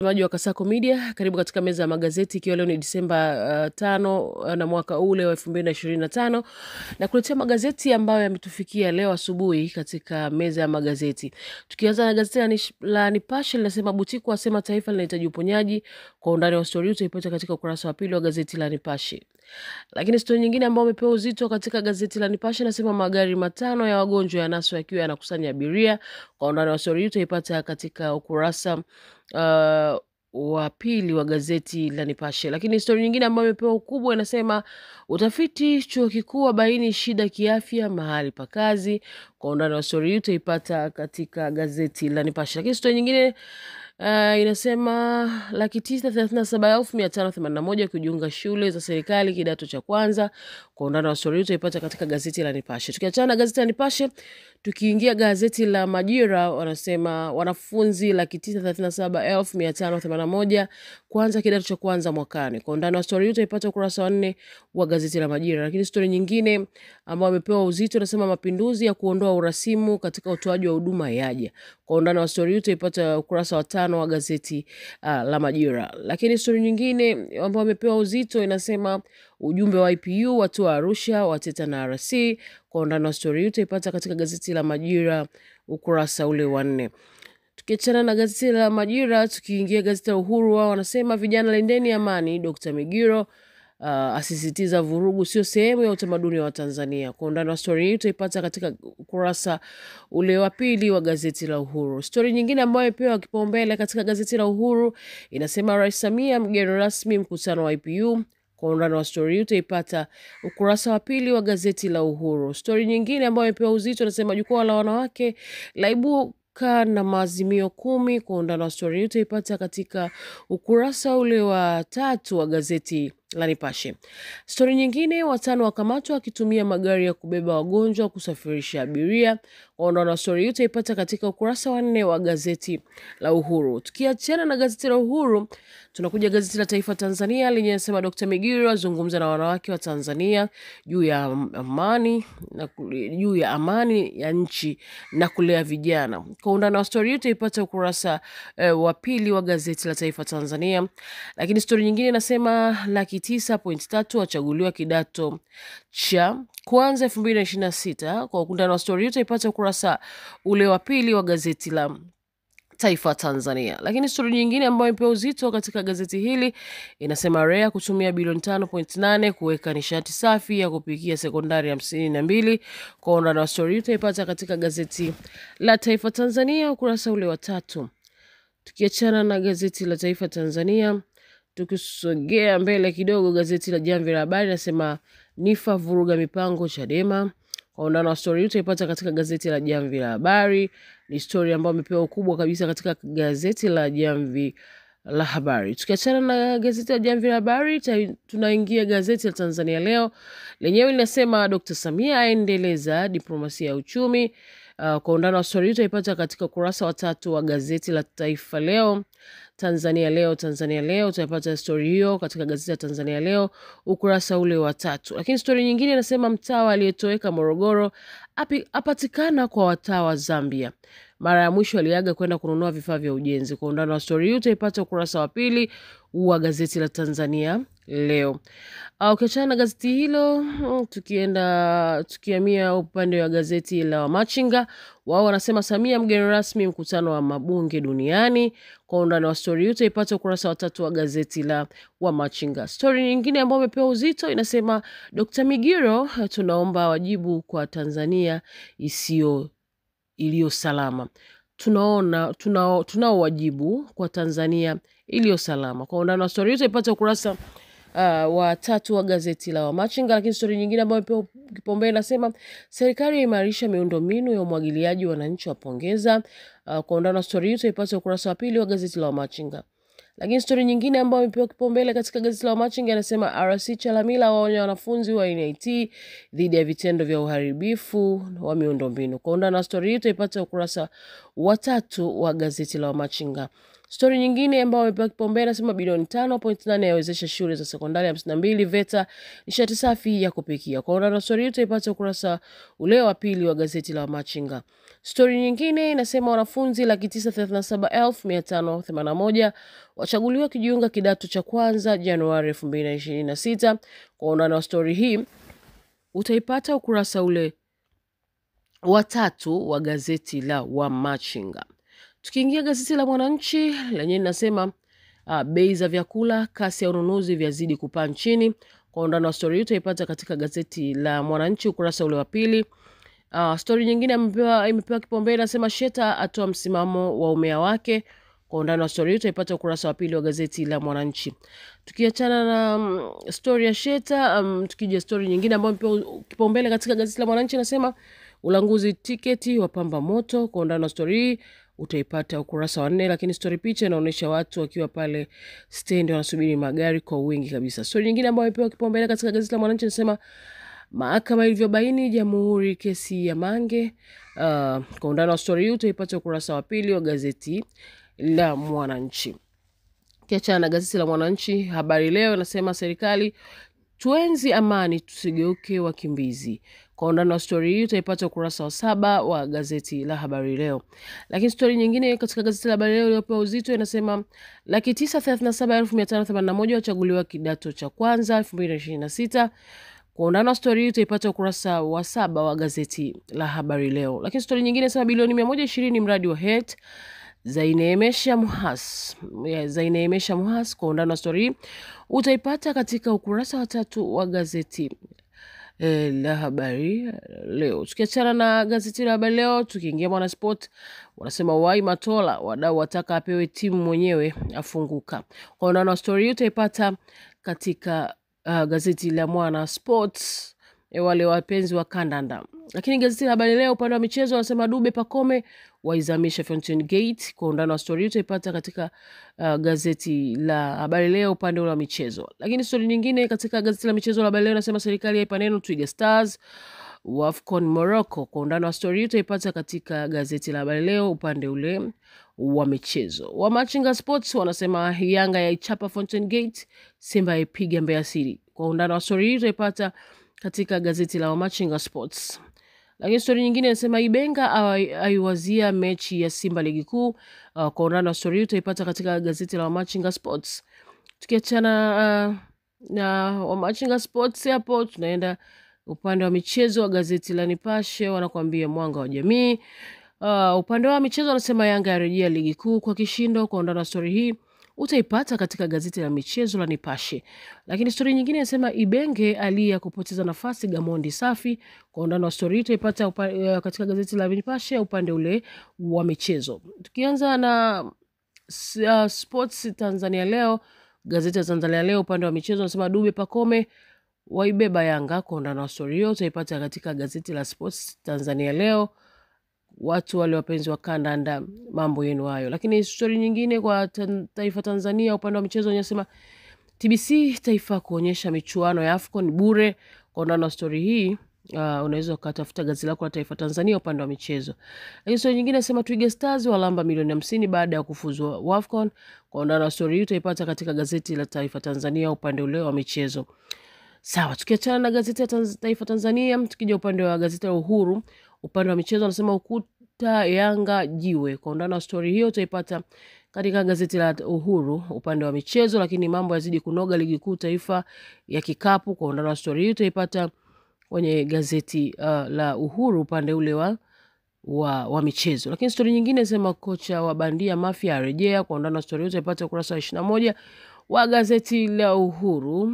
Mtazamaji wa Kasako Media, karibu katika meza ya magazeti ikiwa leo ni Disemba 5 na mwaka ule wa 2025 na kuletea magazeti ambayo yametufikia leo asubuhi katika meza ya magazeti. Tukianza na gazeti la Nipashe linasema Butiku asema taifa linahitaji uponyaji. Kwa undani wa story utaipata katika ukurasa wa pili wa gazeti la Nipashe. Lakini story nyingine ambayo imepewa uzito katika gazeti la Nipashe nasema magari 5 ya wagonjwa yanaswa yakiwa yanakusanya abiria. Kwa undani wa story utaipata katika ukurasa wa pili wa gazeti la Nipashe. Lakini story nyingine ambayo imepewa ukubwa inasema utafiti chuo kikuu wabaini shida kiafya mahali pa kazi. Kwa undani wa story utaipata katika gazeti la Nipashe. Lakini story nyingine inasema 937,581 kujiunga shule za serikali kidato cha kwanza. Kwa undani wa story utaipata katika gazeti la Nipashe. Tukiachana na gazeti la Nipashe, tukiingia gazeti la Majira, wanasema wanafunzi 937,581 kuanza kidato cha kwanza mwakani. Kwa undani wa story utaipata ukurasa wa 4 wa gazeti la Majira. Lakini story nyingine ambayo imepewa uzito inasema mapinduzi ya kuondoa urasimu katika utoaji wa huduma yaja. Kwa undani wa story utaipata ukurasa wa 5 wa gazeti la Majira. Lakini story nyingine ambayo imepewa uzito inasema ujumbe wa IPU watu wa Arusha wateta na RC. Kwa undani wa story utaipata katika gazeti la Majira ukurasa ule wa 4. Tukiachana na gazeti la Majira, tukiingia gazeti la Uhuru, wao wanasema vijana lindeni amani. Dr. Migiro asisitiza vurugu sio sehemu ya utamaduni wa Tanzania. Kwa undani wa story hii utaipata katika ukurasa ule wa pili wa gazeti la Uhuru. Story nyingine ambayo imepewa kipaumbele katika gazeti la Uhuru inasema Rais Samia mgeni rasmi mkutano wa IPU. Kwa undani wa story utaipata ukurasa wa pili wa gazeti la Uhuru. Story nyingine ambayo imepewa uzito inasema jukwaa la wanawake laibuka na maazimio 10. Kwa undani wa story utaipata katika ukurasa ule wa 3 wa gazeti la Nipashe. Story nyingine, 5 wakamatwa wakitumia magari ya kubeba wagonjwa kusafirisha abiria. Kwa undani wa story utaipata katika ukurasa wa 4 wa gazeti la Uhuru. Tukiachana na gazeti la Uhuru, tunakuja gazeti la Taifa Tanzania lenye linasema Dr. Migiro azungumza na wanawake wa Tanzania juu ya amani ya nchi na kulea vijana. Kwa undani wa story utaipata ukurasa wa pili wa gazeti la Taifa Tanzania. Lakini story nyingine inasema 9.3 wachaguliwa kidato cha kwanza 2026. Kwa undani wa story utaipata ukurasa ule wa pili wa gazeti la Taifa Tanzania. Lakini story nyingine ambayo imepewa uzito katika gazeti hili inasema REA kutumia bilioni 5.8 kuweka nishati safi ya kupikia sekondari 52. Kwa undani wa story utaipata katika gazeti la Taifa Tanzania ukurasa ule wa 3. Tukiachana na gazeti la Taifa Tanzania, tukisogea mbele kidogo, gazeti la Jamvi la Habari nasema Nifa vuruga mipango Chadema. Kwa undani wa story utaipata katika gazeti la Jamvi la Habari. Ni story ambayo imepewa ukubwa kabisa katika gazeti la Jamvi la Habari. Tukiachana na gazeti la Jamvi la Habari, tunaingia gazeti la Tanzania Leo. Lenyewe linasema Dr. Samia aendeleza diplomasia ya uchumi. Kwa undani wa story utaipata katika ukurasa wa 3 wa gazeti la Taifa Leo. Tanzania Leo utapata story hiyo katika gazeti la Tanzania Leo ukurasa ule wa 3. Lakini story nyingine inasema mtawa aliyetoweka Morogoro apatikana kwa watawa Zambia. Mara ya mwisho aliaga kwenda kununua vifaa vya ujenzi. Kwa undani wa story hiyo utaipata ukurasa wa pili wa gazeti la Tanzania Leo. Ukiachana na gazeti hilo, tukihamia upande wa gazeti la Wamachinga, wao wanasema Samia mgeni rasmi mkutano wa mabunge duniani. Kwa undani wa story hiyo utaipata ukurasa wa 3 wa gazeti la Wamachinga. Story nyingine ambayo imepewa uzito inasema Dr. Migiro tunaomba wajibu kwa Tanzania iliyo salama. Tunao wajibu kwa Tanzania iliyo salama. Kwa undani wa story hiyo utaipata ukurasa wa 3 wa gazeti la Wamachinga. Lakini story nyingine ambayo imepewa kipaumbele inasema serikali imarisha miundombinu ya umwagiliaji wananchi wapongeza. Kwa undani wa story hiyo utaipata ukurasa wa 2 wa gazeti la Wamachinga. Lakini story nyingine ambayo imepewa kipaumbele katika gazeti la Wamachinga inasema RC Chalamila waonya wanafunzi wa NIT dhidi ya vitendo vya uharibifu wa miundombinu. Kwa undani wa story hiyo utaipata ukurasa wa 3 wa gazeti la Wamachinga. Story nyingine ambayo imepewa kipaumbele nasema bilioni 5.8 yawezesha shule za sekondari 52 VETA nishati safi ya kupikia. Kwa undani story yote ipate ukurasa ule wa pili wa gazeti la Machinga. Story nyingine inasema wanafunzi 937,581 wachaguliwa kujiunga kidato cha kwanza Januari 2026. Kwa undani story hii utaipata ukurasa ule wa 3 wa gazeti la Machinga. Tukiingia gazeti la Mwananchi lenyewe linasema bei za vyakula, kasi ya ununuzi vyazidi kupaa nchini. Kwa undani wa story utaipata katika gazeti la Mwananchi ukurasa ule wa pili. Story nyingine imepewa kipaumbele inasema Sheta atoa msimamo wa umea wake. Kwa undani wa story utaipata ukurasa wa pili wa gazeti la Mwananchi. Tukiachana na story ya Sheta, tukija story nyingine ambayo imepewa kipaumbele katika gazeti la Mwananchi inasema ulanguzi tiketi wapamba moto. Kwa undani wa story utaipata ukurasa wa 4, lakini story picha inaonyesha watu wakiwa pale stand wanasubiri magari kwa wingi kabisa. Story nyingine ambayo imepewa kipaumbele katika gazeti la Mwananchi inasema mahakama ilivyobaini Jamhuri kesi ya Mange. Kwa undani wa story utaipata ukurasa wa pili wa gazeti la Mwananchi. Kiachana na gazeti la Mwananchi, Habari Leo inasema serikali tuenzi amani tusigeuke wakimbizi. Kwa undani wa story hii utaipata ukurasa wa 7 wa gazeti la Habari Leo. Lakini story nyingine katika gazeti la Habari Leo iliyopewa uzito inasema 937,581 wachaguliwa kidato cha kwanza 2026. Kwa undani wa story hii utaipata ukurasa wa 7 wa gazeti la Habari Leo. Lakini story nyingine inasema bilioni 120 mradi wa HET zaineemesha Muhas. Zaineemesha Muhas. Kwa undani wa story utaipata katika ukurasa wa 3 wa gazeti la Habari Leo. Tukiachana na gazeti la Habari Leo, tukiingia Mwanasport, wanasema Wai Matola wadau wataka apewe timu mwenyewe afunguka. Kwa undani wa story utaipata katika gazeti la Mwanasport, wale wapenzi wa kandanda. Lakini gazeti la Habari Leo upande wa michezo wanasema Dube Pacome waizamisha Fountain Gate. Kwa undani wa story utaipata katika gazeti la Habari Leo upande wa michezo. Lakini story nyingine katika gazeti la michezo la Habari Leo nasema serikali haipa neno Twiga Stars WAFCON Morocco. Kwa undani wa story utaipata katika gazeti la Habari Leo upande ule wa michezo. Wa Machinga Sports wanasema Yanga yaichapa Fountain Gate, Simba yaipiga Mbeya City. Kwa undani wa story utaipata katika gazeti la Machinga Sports. Lakini story nyingine inasema Ibenga aiwazia mechi ya Simba ligi kuu. Kwa undani wa story utaipata katika gazeti la Machinga Sports. Tukiachana na Machinga Sports hapo tunaenda upande wa michezo wa gazeti la Nipashe, wanakuambia Mwanga wa Jamii. Upande wa michezo wanasema Yanga yarejea ligi kuu kwa kishindo. Kwa undani wa story hii utaipata katika gazeti la michezo la Nipashe. Lakini story nyingine inasema Ibenge alia kupoteza nafasi Gamondi safi. Kwa undani wa story utaipata katika gazeti la Nipashe upande ule wa michezo. Tukianza na Sports Tanzania Leo, gazeti la Tanzania Leo upande wa michezo wanasema Dube Pacome waibeba Yanga. Kwa undani wa story hiyo utaipata katika gazeti la Sports Tanzania Leo. Watu wale wapenzi wa kandanda, mambo yenu hayo. Lakini story nyingine kwa Taifa Tanzania upande wa michezo inasema TBC Taifa kuonyesha michuano ya AFCON bure. Kwa undani wa story hii unaweza ukatafuta gazeti lako la Taifa Tanzania upande wa michezo. Lakini story nyingine inasema Twiga Stars walamba milioni 50 baada ya kufuzu AFCON. Kwa undani wa story hii utaipata katika gazeti la Taifa Tanzania upande ule wa michezo. Sawa, tukiachana na gazeti ya Taifa Tanzania, tukija upande wa gazeti la Uhuru upande wa michezo wanasema ukuta Yanga jiwe. Kwa undani wa story hiyo utaipata katika gazeti la Uhuru upande wa michezo. Lakini mambo yazidi kunoga ligi kuu taifa ya kikapu. Kwa undani wa story hiyo utaipata kwenye gazeti la Uhuru upande ule wa michezo. Lakini story nyingine inasema kocha wa bandia Mafia arejea. Kwa undani wa story hiyo utaipata ukurasa wa 21 wa gazeti la Uhuru.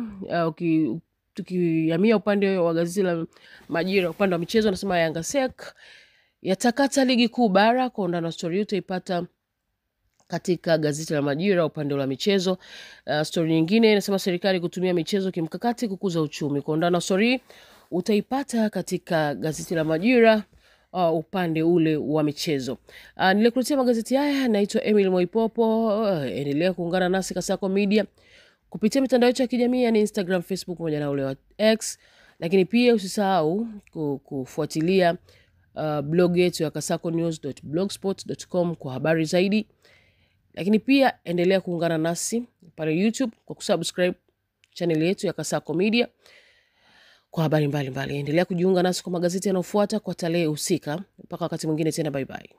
Tukihamia upande wa gazeti la Majira upande wa michezo nasema Yanga Sek yatakata ligi kuu bara. Kwa undani wa story utaipata katika gazeti la Majira upande wa michezo. Story nyingine inasema serikali kutumia michezo kimkakati kukuza uchumi. Kwa undani wa story utaipata katika gazeti la Majira upande ule wa michezo. Nilikuletea magazeti haya, naitwa Emil Moipopo. Endelea kuungana nasi Kasako Media kupitia mitandao yetu ya kijamii yani Instagram, Facebook pamoja na ule wa X. Lakini pia usisahau kufuatilia blog yetu ya kasakonews.blogspot.com kwa habari zaidi. Lakini pia endelea kuungana nasi pale YouTube kwa kusubscribe channel yetu ya Kasako Media kwa habari mbalimbali. Endelea kujiunga nasi kwa magazeti yanayofuata kwa tarehe husika. Mpaka wakati mwingine tena, bye bye.